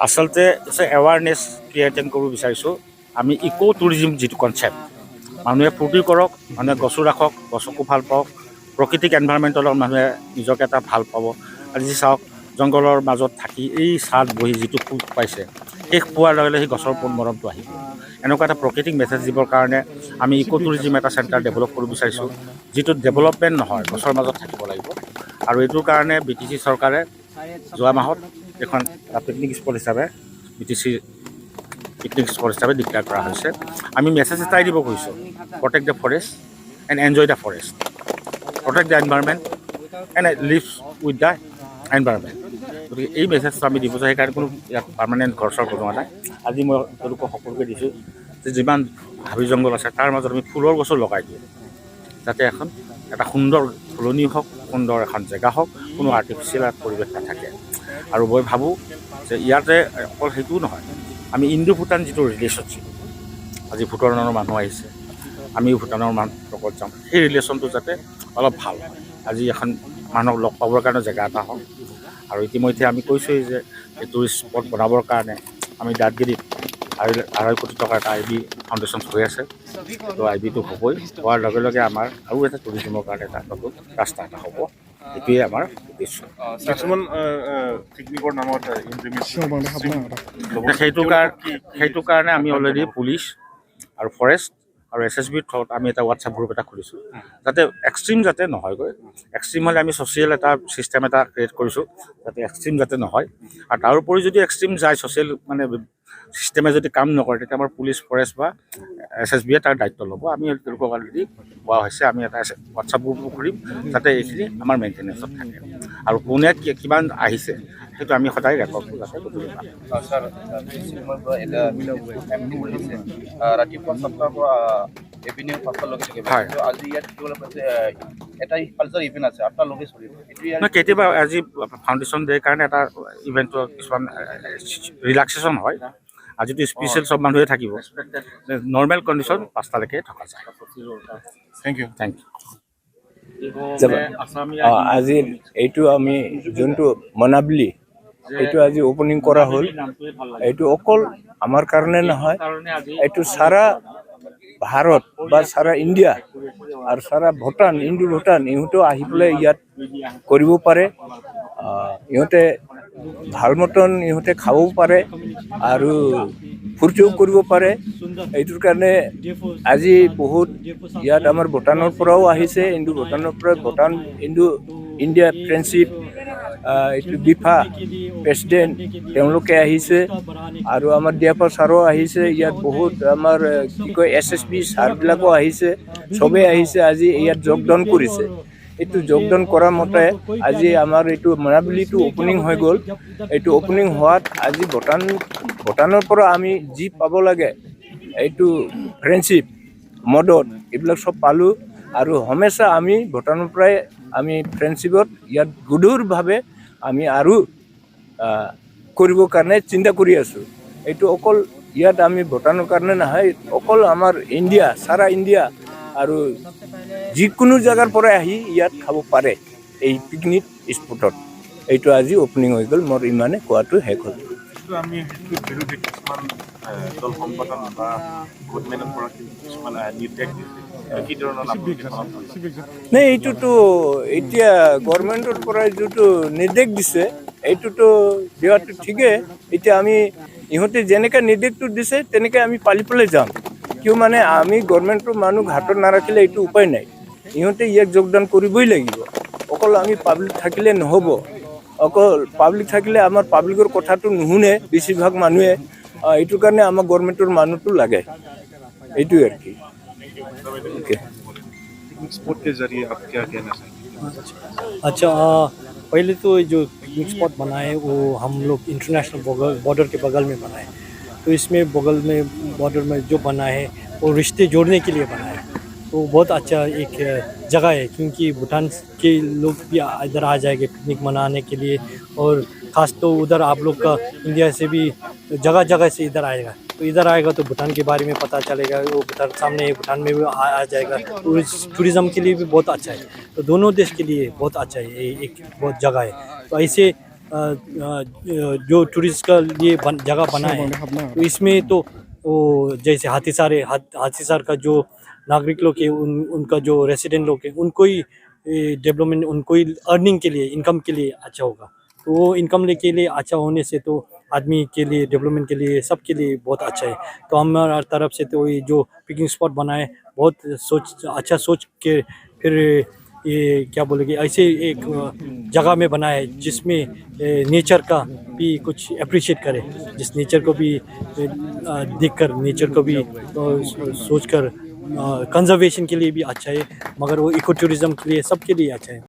আচলতে awareness creating কৰিব বিচাৰিছোঁ। আমি ইক' টুৰিজিম যিটো কনচেপ্ট, মানুহে ফূৰ্তি কৰক, মানুহে গছো ৰাখক, গছকো ভাল পাওক, প্ৰকৃতিক এনভাইৰমেণ্টৰ লগত মানুহে নিজকে এটা ভাল পাব। আজি চাওক, জংঘলৰ মাজত থাকি এই ছাঁত বহি যিটো সুখ পাইছে, সেই পোৱাৰ লগে লগে সেই গছৰ মৰমটো আহিব। এনেকুৱা এটা প্ৰকৃতিক মেছেজ দিবৰ কাৰণে আমি ইক' টুৰিজিম এটা চেণ্টাৰ ডেভেলপ কৰিব বিচাৰিছোঁ, যিটো ডেভেলপমেণ্ট নহয়, গছৰ মাজত থাকিব লাগিব। আৰু এইটোৰ কাৰণে BTC চৰকাৰে যোৱা মাহত এখন পিকনিক স্পট হিচাপে BTC পিকনিক স্পট হিচাপে ডিক্লেয়াৰ কৰা হৈছে। আমি মেছেজ এটাই দিব খুজিছোঁ, protect the forest and enjoy the forest, protect the environment and live with the environment. গতিকে এই মেছেজটো আমি দিব, সেইকাৰণে কোনো ইয়াত পাৰ্মানেণ্ট ঘৰ চৰ বনোৱা নাই। আজি মই তেওঁলোকক সকলোকে দিছোঁ যে যিমান হাবি জংঘল আছে তাৰ মাজত আমি ফুলৰ গছো লগাই দিওঁ, যাতে এটা সুন্দৰ ফুলনি হওক, সুন্দৰ এখন জেগা হওক, কোনো আৰ্টিফিচিয়েল পৰিৱেশ নাথাকে। আৰু মই ভাবোঁ যে ইয়াতে অকল সেইটোও নহয়, আমি ইণ্ডো ভূটান যিটো ৰিলেশ্যনশ্বিপ, আজি ভূটানৰ মানুহ আহিছে, আমিও ভূটানৰ মানুহ লগত যাম, সেই ৰিলেশ্যনটো যাতে অলপ ভাল হয়। আজি এখন মানুহক লগ পাবৰ কাৰণে জেগা এটা হওক। আৰু ইতিমধ্যে আমি কৈছোঁৱেই যে এই টুৰিষ্ট স্পট বনাবৰ কাৰণে আমি দাঁতগিৰিত 2.5 কোটি টকাৰ এটা IB ফাউণ্ডেশ্যন হৈ আছে। তো IBটো হ'বই, হোৱাৰ লগে লগে আমাৰ আৰু এটা টুৰিজিমৰ কাৰণে এটা নতুন ৰাস্তা এটা হ'ব। এইটোৱে আমাৰ উদ্দেশ্য। সেইটো কাৰণে আমি অলৰেডি পুলিচ আৰু ফৰেষ্ট আৰু SSBৰ থ্ৰুত আমি এটা হোৱাটছআপ গ্ৰুপ এটা খুলিছোঁ, যাতে এক্সট্ৰিম যাতে নহয়গৈ। এক্সট্ৰিম হ'লে আমি ছ'চিয়েল এটা ছিষ্টেম এটা ক্ৰিয়েট কৰিছোঁ, যাতে এক্সট্ৰিম যাতে নহয়। আৰু তাৰোপৰি যদি এক্সট্ৰিম যায়, ছ'চিয়েল চিষ্টেমে যদি কাম নকৰে, তেতিয়া আমাৰ পুলিচ ফৰেষ্ট বা SSBয়ে তাৰ দায়িত্ব ল'ব। আমি তেওঁলোকক অলৰেডি কোৱা হৈছে, আমি এটা হোৱাটছআপ গ্ৰুপো খুলিম, যাতে এইখিনি আমাৰ মেইনটেনেঞ্চত থাকে। আৰু কোনে কিমান আহিছে সেইটো আমি সদায় ৰেকৰ্ড কৰোঁ, যাতে গধূলি কেতিয়াবা আজি ফাউণ্ডেশ্যন ডেৰ কাৰণে এটা ইভেণ্টৰ কিছুমান ৰিলেক্সেশ্যন হয়। আজিতো স্পেচিয়েল চব মানুহে থাকিব, নৰ্মেল কণ্ডিশ্যন 5টালৈকে থকা যায়। Thank you. আজি এইটো আমি যোনটো মনাবলি এইটো আজি অপেনিং কৰা হ'ল, এইটো অকল আমাৰ কাৰণে নহয়, এইটো সাৰা ভাৰত বা সাৰা ইণ্ডিয়া আৰু সাৰা ভূটান, ইণ্ডো ভূটান ইহঁতেও আহি পেলাই ইয়াত কৰিব পাৰে। ইহঁতে ভাল মতন ইহঁতে খাবও পাৰে আৰু ফূৰ্তিও কৰিব পাৰে। এইটোৰ কাৰণে আজি বহুত ইয়াত আমাৰ ভূটানৰ পৰাও আহিছে, ইণ্ডো ভূটানৰ পৰা ভূটান ইণ্ডো ইণ্ডিয়া ফ্ৰেণ্ডশ্বিপ এইটো বিফা প্ৰেচিডেণ্ট তেওঁলোকে আহিছে, আৰু আমাৰ ডিএফও ছাৰো আহিছে। ইয়াত বহুত আমাৰ কি কয় SSB ছাৰবিলাকো আহিছে, চবেই আহিছে, আজি ইয়াত যোগদান কৰিছে। এইটো যোগদান কৰা মতে আজি আমাৰ এইটো মনাবলিটো অপেনিং হৈ গ'ল। এইটো অপেনিং হোৱাত আজি ভূটানৰ পৰা আমি যি পাব লাগে, এইটো ফ্ৰেণ্ডশ্বিপ মদত এইবিলাক চব পালোঁ। আৰু হমেশা আমি ভূটানৰ পৰাই আমি ফ্ৰেণ্ডশ্বিপত ইয়াত গধুৰভাৱে আমি আৰু কৰিবৰ কাৰণে চিন্তা কৰি আছোঁ। এইটো অকল ইয়াত আমি ভূটানৰ কাৰণে নহয়, অকল আমাৰ ইণ্ডিয়া, সাৰা ইণ্ডিয়া আৰু যিকোনো জেগাৰ পৰাই আহি ইয়াত খাব পাৰে এই পিকনিক স্পটত। এইটো আজি অপেনিং হৈ গ'ল, মোৰ ইমানে কোৱাটো শেষ হ'ল। নাই, এইটোতো এতিয়া গভৰ্ণমেণ্টৰ পৰা যিটো নিৰ্দেশ দিছে এইটোতো দিয়াটো ঠিকেই। এতিয়া আমি ইহঁতে যেনেকৈ নিৰ্দেশটো দিছে তেনেকৈ আমি পালি পেলাই যাম। কিয় মানে আমি গভৰ্ণমেণ্টৰ মানুহ হাতত নাৰাখিলে এইটো উপায় নাই, ইহঁতে ইয়াক যোগদান কৰিবই লাগিব। অকল আমি পাব্লিক থাকিলে নহ'ব, অকল পাব্লিক থাকিলে আমাৰ পাব্লিকৰ কথাটো নুশুনে বেছিভাগ মানুহে। এইটোৰ কাৰণে আমাৰ গভৰ্ণমেণ্টৰ মানুহটো লাগে, এইটোৱে আৰু কি। अच्छा, पहले तो जो पिकनिक स्पॉट बनाए वो हम लोग इंटरनेशनल बॉर्डर के बगल में बनाए। तो इसमें बगल में बॉर्डर में जो बना है वो रिश्ते जोड़ने के लिए बना है। तो बहुत अच्छा एक जगह है, क्योंकि भूटान के लोग भी इधर आ जाएंगे पिकनिक मनाने के लिए। और ख़ास तो उधर आप लोग का इंडिया से भी जगह जगह से इधर आएगा, तो इधर आएगा तो भूटान के बारे में पता चलेगा। वो भूटान सामने है, भूटान में भी आ जाएगा। टूरिज़्म के लिए भी बहुत अच्छा है, तो दोनों देश के लिए बहुत अच्छा है, ये एक बहुत जगह है। तो ऐसे जो टूरिस्ट का लिए जगह बना है, तो इसमें तो वो जैसे हाथीसार का जो नागरिक लोग हैं, उनका जो रेसिडेंट लोग हैं, उनको ही डेवलपमेंट, उनको ही अर्निंग के लिए, इनकम के लिए अच्छा होगा। तो वो इनकम के लिए अच्छा होने से तो आदमी के लिए, डेवलपमेंट के लिए, सबके लिए बहुत अच्छा है। तो हमारा तरफ से तो ये जो पिकनिक स्पॉट बनाए, बहुत सोच के फिर ये क्या बोलेंगे, ऐसे एक जगह में बनाया है जिसमें नेचर का भी कुछ अप्रिशिएट करे, जिस नेचर को भी देखकर, नेचर को भी सोचकर कंजर्वेशन के लिए भी अच्छा है, मगर वो इको टूरिज्म के लिए, सबके लिए अच्छा है।